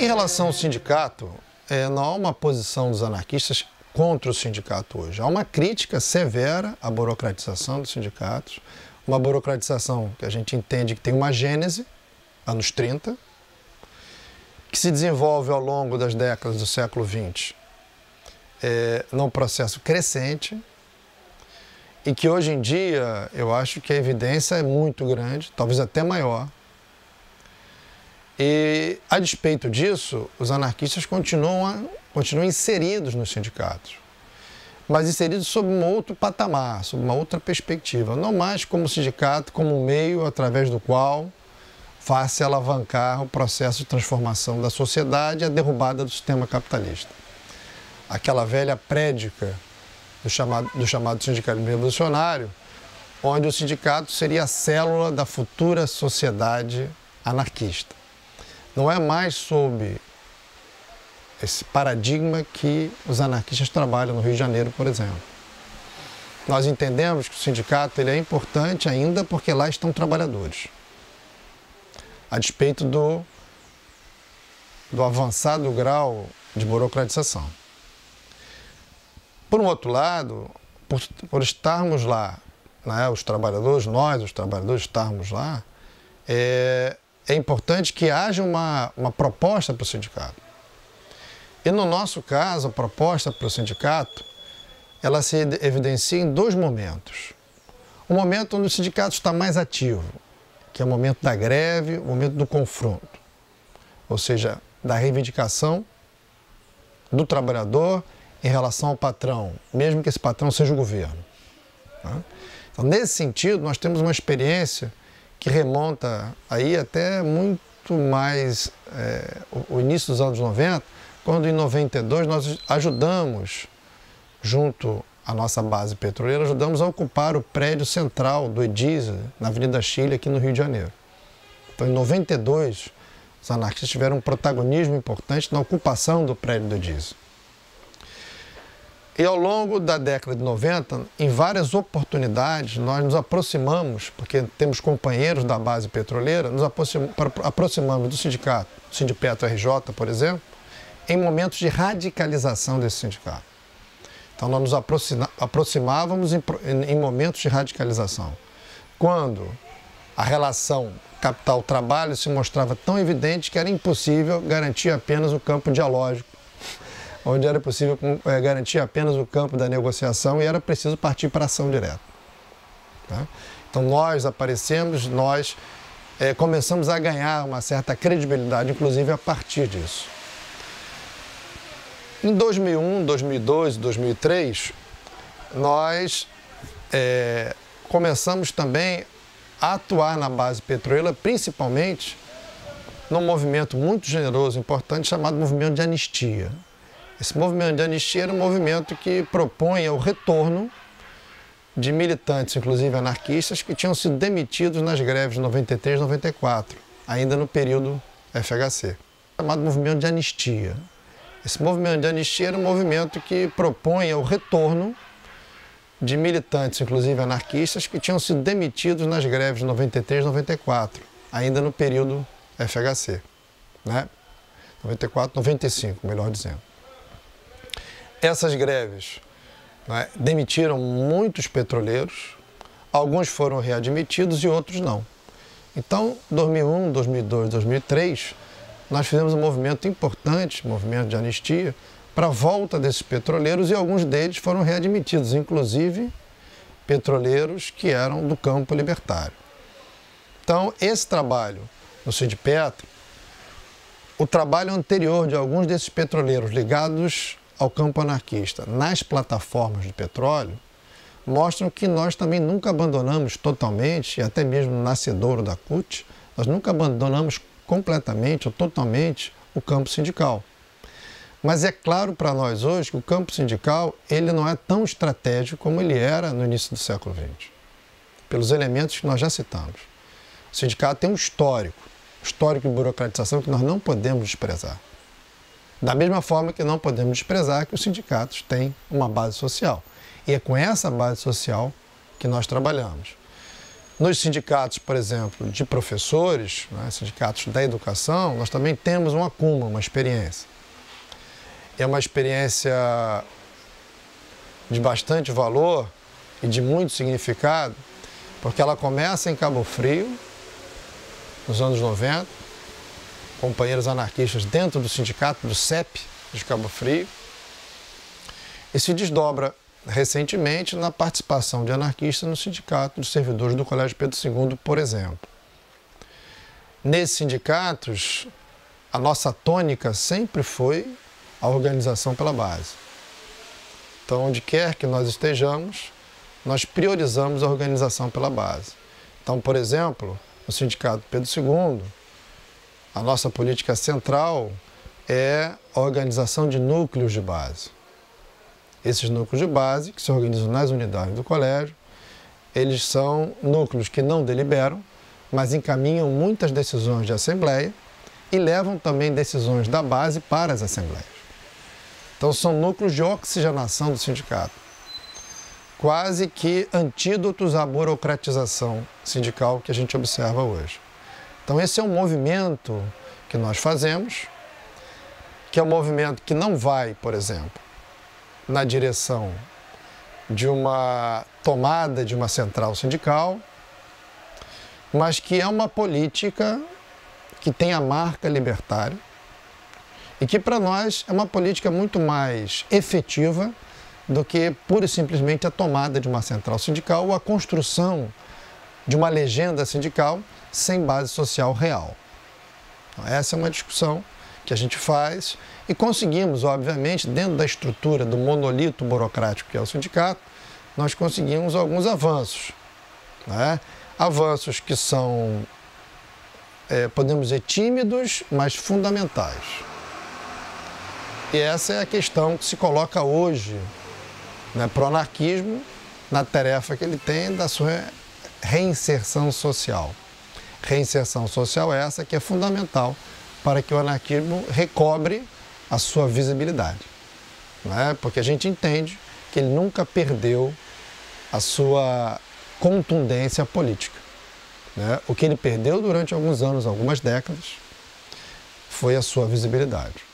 relação ao sindicato, não há uma posição dos anarquistas contra o sindicato hoje. Há uma crítica severa à burocratização dos sindicatos, uma burocratização que a gente entende que tem uma gênese, anos 30, que se desenvolve ao longo das décadas do século XX num processo crescente e que hoje em dia eu acho que a evidência é muito grande, talvez até maior. E, a despeito disso, os anarquistas continuam inseridos nos sindicatos, mas inseridos sob um outro patamar, sob uma outra perspectiva, não mais como sindicato, como um meio através do qual faz-se alavancar o processo de transformação da sociedade e a derrubada do sistema capitalista. Aquela velha prédica do chamado sindicalismo revolucionário, onde o sindicato seria a célula da futura sociedade anarquista. Não é mais sob esse paradigma que os anarquistas trabalham no Rio de Janeiro, por exemplo. Nós entendemos que o sindicato ele é importante ainda porque lá estão trabalhadores, a despeito do avançado grau de burocratização. Por um outro lado, por estarmos lá, né, os trabalhadores estarmos lá, é importante que haja uma proposta para o sindicato. E no nosso caso, a proposta para o sindicato, ela se evidencia em dois momentos. O momento onde o sindicato está mais ativo, que é o momento da greve, o momento do confronto, ou seja, da reivindicação do trabalhador em relação ao patrão, mesmo que esse patrão seja o governo. Então, nesse sentido, nós temos uma experiência que remonta aí até muito mais o início dos anos 90, quando em 92 nós ajudamos, junto à nossa base petroleira, ajudamos a ocupar o prédio central do EDISA, na Avenida Chile, aqui no Rio de Janeiro. Então, em 92, os anarquistas tiveram um protagonismo importante na ocupação do prédio do EDISA. E ao longo da década de 90, em várias oportunidades, nós nos aproximamos, porque temos companheiros da base petroleira, nos aproximamos do sindicato, do Sindipetro RJ, por exemplo, em momentos de radicalização desse sindicato. Então, nós nos aproximávamos em momentos de radicalização. Quando a relação capital-trabalho se mostrava tão evidente que era impossível garantir apenas o campo dialógico, onde era possível garantir apenas o campo da negociação e era preciso partir para a ação direta. Tá? Então nós aparecemos, nós começamos a ganhar uma certa credibilidade, inclusive a partir disso. Em 2001, 2002, 2003, nós começamos também a atuar na base petroleira, principalmente num movimento muito generoso, importante, chamado movimento de anistia. Esse movimento de anistia era um movimento que propunha o retorno de militantes, inclusive anarquistas, que tinham sido demitidos nas greves de 93 e 94, ainda no período FHC, chamado movimento de anistia. Esse movimento de anistia era um movimento que propunha o retorno de militantes, inclusive anarquistas, que tinham sido demitidos nas greves de 93 e 94, ainda no período FHC, né? 94, 95, melhor dizendo. Essas greves, né, demitiram muitos petroleiros, alguns foram readmitidos e outros não. Então, 2001, 2002, 2003, nós fizemos um movimento importante, movimento de anistia, para a volta desses petroleiros e alguns deles foram readmitidos, inclusive petroleiros que eram do campo libertário. Então, esse trabalho no Sindipetro, o trabalho anterior de alguns desses petroleiros ligados ao campo anarquista nas plataformas de petróleo, mostram que nós também nunca abandonamos totalmente, e até mesmo no nascedouro da CUT, nós nunca abandonamos completamente ou totalmente o campo sindical. Mas é claro para nós hoje que o campo sindical ele não é tão estratégico como ele era no início do século XX, pelos elementos que nós já citamos. O sindicato tem um histórico de burocratização que nós não podemos desprezar. Da mesma forma que não podemos desprezar que os sindicatos têm uma base social. E é com essa base social que nós trabalhamos. Nos sindicatos, por exemplo, de professores, né, sindicatos da educação, nós também temos um acúmulo, uma experiência. É uma experiência de bastante valor e de muito significado, porque ela começa em Cabo Frio, nos anos 90, companheiros anarquistas dentro do sindicato do CEP de Cabo Frio, e se desdobra recentemente na participação de anarquistas no Sindicato dos Servidores do Colégio Pedro II, por exemplo. Nesses sindicatos, a nossa tônica sempre foi a organização pela base. Então, onde quer que nós estejamos, nós priorizamos a organização pela base. Então, por exemplo, no Sindicato Pedro II, a nossa política central é a organização de núcleos de base. Esses núcleos de base, que se organizam nas unidades do colégio, eles são núcleos que não deliberam, mas encaminham muitas decisões de assembleia e levam também decisões da base para as assembleias. Então são núcleos de oxigenação do sindicato, quase que antídotos à burocratização sindical que a gente observa hoje. Então esse é um movimento que nós fazemos, que é um movimento que não vai, por exemplo, na direção de uma tomada de uma central sindical, mas que é uma política que tem a marca libertária e que para nós é uma política muito mais efetiva do que pura e simplesmente a tomada de uma central sindical ou a construção de uma legenda sindical sem base social real. Então, essa é uma discussão que a gente faz e conseguimos, obviamente, dentro da estrutura do monolito burocrático que é o sindicato, nós conseguimos alguns avanços, né? Avanços que são, podemos dizer, tímidos, mas fundamentais. E essa é a questão que se coloca hoje, né, para o anarquismo, na tarefa que ele tem da sua reinserção social. Reinserção social é essa que é fundamental para que o anarquismo recobre a sua visibilidade, né? Porque a gente entende que ele nunca perdeu a sua contundência política, né? O que ele perdeu durante alguns anos, algumas décadas, foi a sua visibilidade.